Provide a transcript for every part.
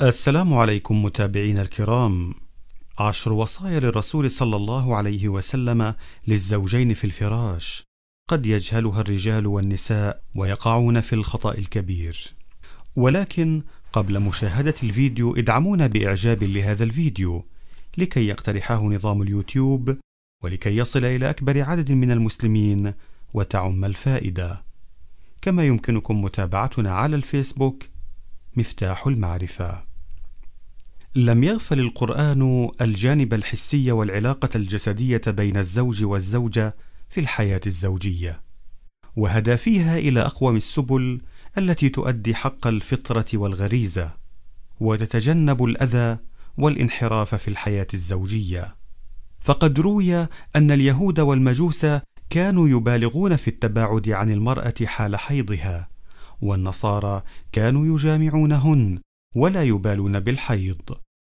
السلام عليكم متابعينا الكرام. 10 وصايا للرسول صلى الله عليه وسلم للزوجين في الفراش، قد يجهلها الرجال والنساء ويقعون في الخطأ الكبير. ولكن قبل مشاهدة الفيديو ادعمونا بإعجاب لهذا الفيديو لكي يقترحه نظام اليوتيوب ولكي يصل إلى أكبر عدد من المسلمين وتعم الفائدة. كما يمكنكم متابعتنا على الفيسبوك مفتاح المعرفة. لم يغفل القرآن الجانب الحسي والعلاقة الجسدية بين الزوج والزوجة في الحياة الزوجية، وهدى فيها إلى أقوم السبل التي تؤدي حق الفطرة والغريزة، وتتجنب الأذى والانحراف في الحياة الزوجية. فقد روي أن اليهود والمجوس كانوا يبالغون في التباعد عن المرأة حال حيضها، والنصارى كانوا يجامعونهن ولا يبالون بالحيض،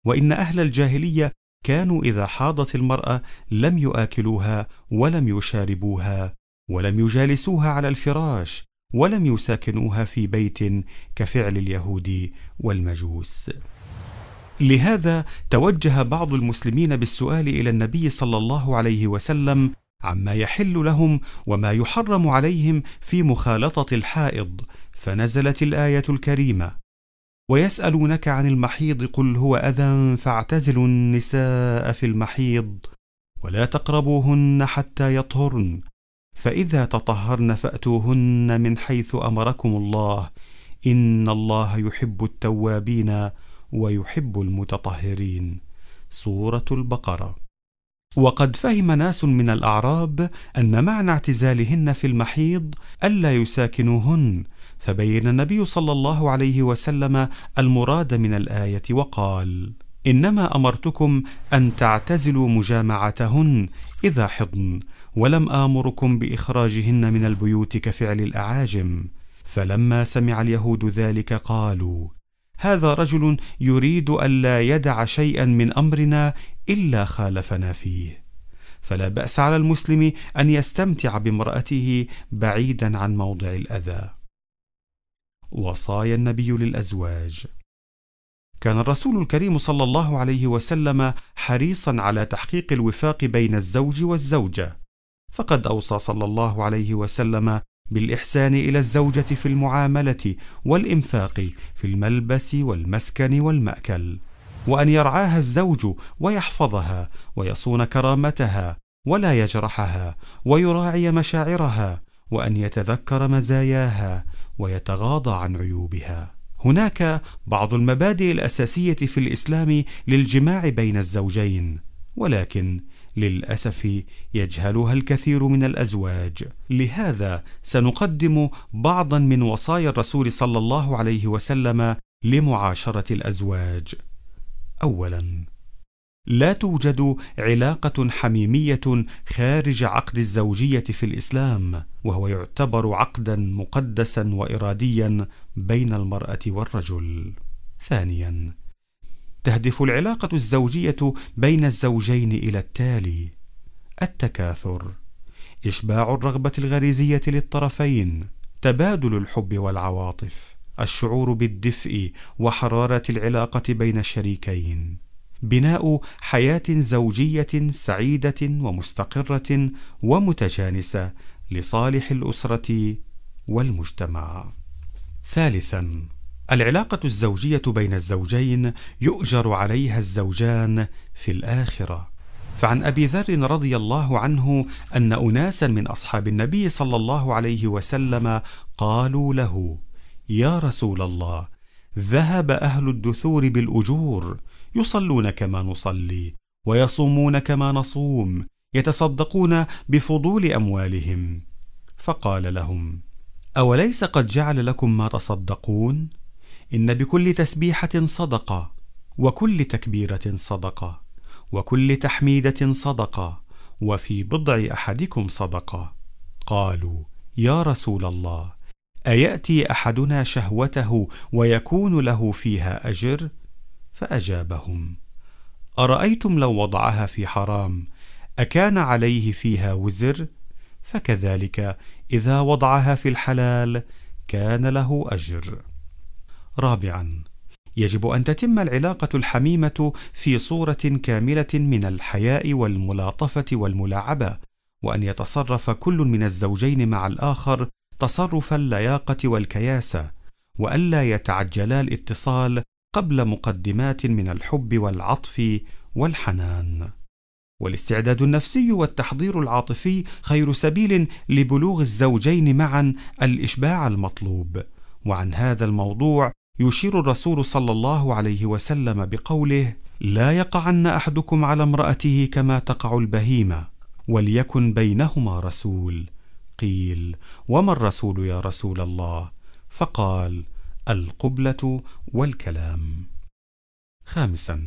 وإن أهل الجاهلية كانوا إذا حاضت المرأة لم يآكلوها ولم يشاربوها ولم يجالسوها على الفراش ولم يساكنوها في بيت كفعل اليهود والمجوس. لهذا توجه بعض المسلمين بالسؤال إلى النبي صلى الله عليه وسلم عما يحل لهم وما يحرم عليهم في مخالطة الحائض، فنزلت الآية الكريمة: ويسألونك عن المحيض قل هو أذى فاعتزلوا النساء في المحيض ولا تقربوهن حتى يطهرن فإذا تطهرن فأتوهن من حيث أمركم الله إن الله يحب التوابين ويحب المتطهرين. سورة البقرة. وقد فهم ناس من الأعراب أن معنى اعتزالهن في المحيض ألا يساكنوهن، فبين النبي صلى الله عليه وسلم المراد من الآية وقال: إنما أمرتكم أن تعتزلوا مجامعتهن إذا حضن، ولم آمركم بإخراجهن من البيوت كفعل الأعاجم. فلما سمع اليهود ذلك قالوا: هذا رجل يريد ألا يدع شيئا من أمرنا إلا خالفنا فيه. فلا بأس على المسلم أن يستمتع بامرأته بعيدا عن موضع الأذى. وصايا النبي للأزواج. كان الرسول الكريم صلى الله عليه وسلم حريصا على تحقيق الوفاق بين الزوج والزوجة، فقد أوصى صلى الله عليه وسلم بالإحسان إلى الزوجة في المعاملة والإنفاق في الملبس والمسكن والمأكل، وأن يرعاها الزوج ويحفظها ويصون كرامتها ولا يجرحها ويراعي مشاعرها، وأن يتذكر مزاياها ويتغاضى عن عيوبها. هناك بعض المبادئ الأساسية في الإسلام للجماع بين الزوجين، ولكن للأسف يجهلها الكثير من الأزواج. لهذا سنقدم بعضا من وصايا الرسول صلى الله عليه وسلم لمعاشرة الأزواج. أولا، لا توجد علاقة حميمية خارج عقد الزوجية في الإسلام، وهو يعتبر عقدا مقدسا وإراديا بين المرأة والرجل. ثانيا، تهدف العلاقة الزوجية بين الزوجين إلى التالي: التكاثر، إشباع الرغبة الغريزية للطرفين، تبادل الحب والعواطف، الشعور بالدفء وحرارة العلاقة بين الشريكين، بناء حياة زوجية سعيدة ومستقرة ومتجانسة لصالح الأسرة والمجتمع. ثالثا، العلاقة الزوجية بين الزوجين يؤجر عليها الزوجان في الآخرة. فعن أبي ذر رضي الله عنه أن أناسا من أصحاب النبي صلى الله عليه وسلم قالوا له: يا رسول الله، ذهب أهل الدثور بالأجور، يصلون كما نصلي ويصومون كما نصوم، يتصدقون بفضول أموالهم. فقال لهم: أوليس قد جعل لكم ما تصدقون؟ إن بكل تسبيحة صدقة، وكل تكبيرة صدقة، وكل تحميدة صدقة، وفي بضع أحدكم صدقة. قالوا: يا رسول الله، أيأتي أحدنا شهوته ويكون له فيها أجر؟ فأجابهم: أرأيتم لو وضعها في حرام أكان عليه فيها وزر؟ فكذلك إذا وضعها في الحلال كان له أجر. رابعا، يجب أن تتم العلاقة الحميمة في صورة كاملة من الحياء والملاطفة والملاعبة، وأن يتصرف كل من الزوجين مع الآخر تصرف اللياقة والكياسة، وألا يتعجلا الاتصال قبل مقدمات من الحب والعطف والحنان. والاستعداد النفسي والتحضير العاطفي خير سبيل لبلوغ الزوجين معا الإشباع المطلوب. وعن هذا الموضوع يشير الرسول صلى الله عليه وسلم بقوله: لا يقعن أحدكم على امرأته كما تقع البهيمة، وليكن بينهما رسول. قيل: وما الرسول يا رسول الله؟ فقال: القبلة والكلام. 5.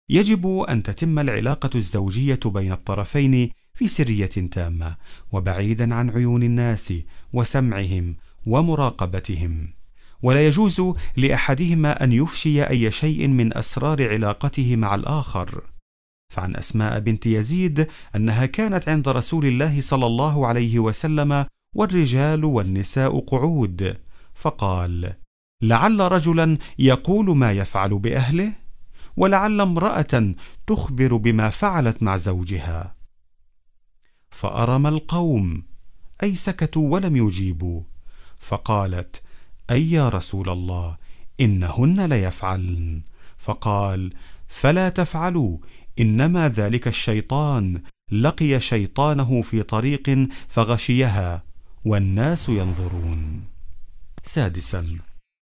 يجب أن تتم العلاقة الزوجية بين الطرفين في سرية تامة، وبعيدا عن عيون الناس وسمعهم ومراقبتهم، ولا يجوز لأحدهما أن يفشي أي شيء من أسرار علاقته مع الآخر. فعن أسماء بنت يزيد أنها كانت عند رسول الله صلى الله عليه وسلم والرجال والنساء قعود، فقال: لعل رجلا يقول ما يفعل بأهله، ولعل امرأة تخبر بما فعلت مع زوجها. فأرم القوم، أي سكتوا ولم يجيبوا. فقالت: أي يا رسول الله، إنهن ليفعلن. فقال: فلا تفعلوا، إنما ذلك الشيطان لقي شيطانه في طريق فغشيها والناس ينظرون. 6.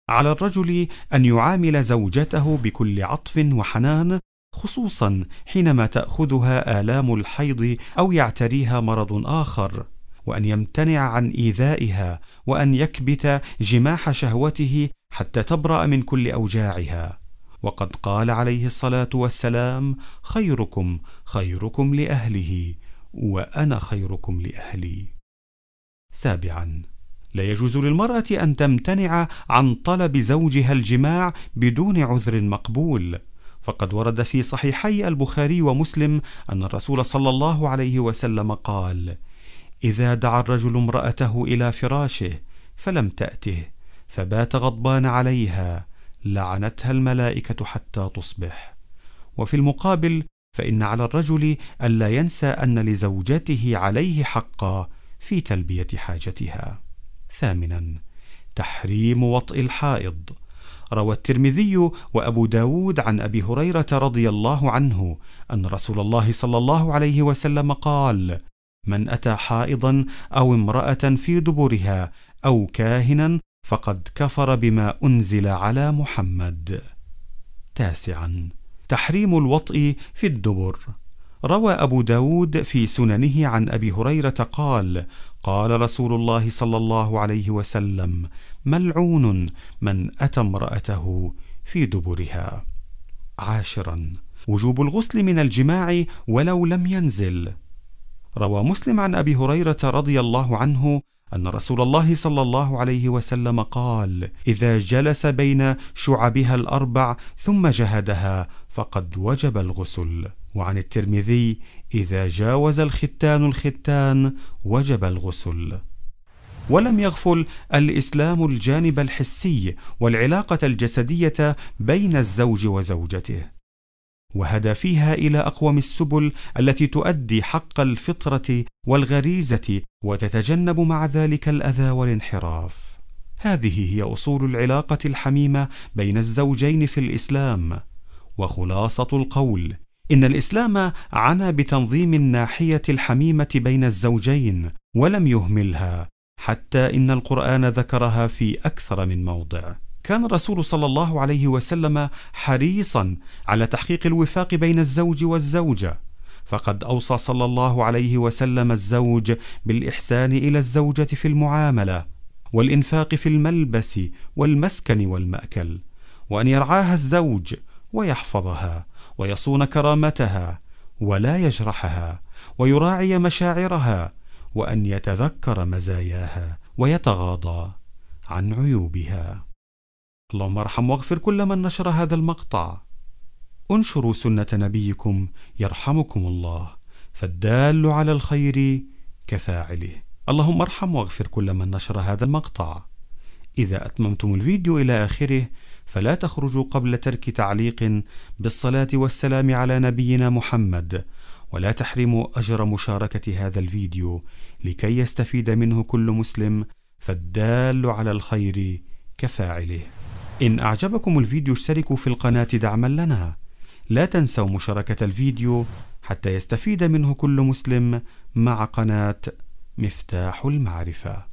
على الرجل أن يعامل زوجته بكل عطف وحنان، خصوصا حينما تأخذها آلام الحيض أو يعتريها مرض آخر، وأن يمتنع عن إيذائها، وأن يكبت جماح شهوته حتى تبرأ من كل أوجاعها. وقد قال عليه الصلاة والسلام: خيركم خيركم لأهله، وأنا خيركم لأهلي. 7. لا يجوز للمرأة أن تمتنع عن طلب زوجها الجماع بدون عذر مقبول، فقد ورد في صحيحي البخاري ومسلم أن الرسول صلى الله عليه وسلم قال: إذا دعا الرجل امرأته إلى فراشه فلم تأته فبات غضبان عليها، لعنتها الملائكة حتى تصبح. وفي المقابل فإن على الرجل ألا ينسى أن لزوجته عليه حقا في تلبية حاجتها. 8. تحريم وطئ الحائض. روى الترمذي وأبو داود عن أبي هريرة رضي الله عنه أن رسول الله صلى الله عليه وسلم قال: من أتى حائضا أو امرأة في دبرها أو كاهنا فقد كفر بما أنزل على محمد. 9. تحريم الوطء في الدبر. روى أبو داود في سننه عن أبي هريرة قال: قال رسول الله صلى الله عليه وسلم: ملعون من أتى امرأته في دبرها. 10. وجوب الغسل من الجماع ولو لم ينزل. روى مسلم عن أبي هريرة رضي الله عنه أن رسول الله صلى الله عليه وسلم قال: إذا جلس بين شعبها الأربع ثم جهدها فقد وجب الغسل. وعن الترمذي: إذا جاوز الختان الختان وجب الغسل. ولم يغفل الإسلام الجانب الحسي والعلاقة الجسدية بين الزوج وزوجته، وهدى فيها إلى أقوم السبل التي تؤدي حق الفطرة والغريزة وتتجنب مع ذلك الأذى والانحراف. هذه هي أصول العلاقة الحميمة بين الزوجين في الإسلام. وخلاصة القول: إن الإسلام عنى بتنظيم الناحية الحميمة بين الزوجين ولم يهملها، حتى إن القرآن ذكرها في أكثر من موضع. كان الرسول صلى الله عليه وسلم حريصا على تحقيق الوفاق بين الزوج والزوجة، فقد أوصى صلى الله عليه وسلم الزوج بالإحسان إلى الزوجة في المعاملة، والإنفاق في الملبس والمسكن والمأكل، وأن يرعاها الزوج ويحفظها ويصون كرامتها ولا يجرحها، ويراعي مشاعرها، وأن يتذكر مزاياها ويتغاضى عن عيوبها. اللهم ارحم واغفر كل من نشر هذا المقطع. انشروا سنة نبيكم يرحمكم الله، فالدال على الخير كفاعله. اللهم ارحم واغفر كل من نشر هذا المقطع. إذا أتممتم الفيديو إلى آخره فلا تخرجوا قبل ترك تعليق بالصلاة والسلام على نبينا محمد، ولا تحرموا أجر مشاركة هذا الفيديو لكي يستفيد منه كل مسلم، فالدال على الخير كفاعله. إن أعجبكم الفيديو اشتركوا في القناة دعما لنا. لا تنسوا مشاركة الفيديو حتى يستفيد منه كل مسلم مع قناة مفتاح المعرفة.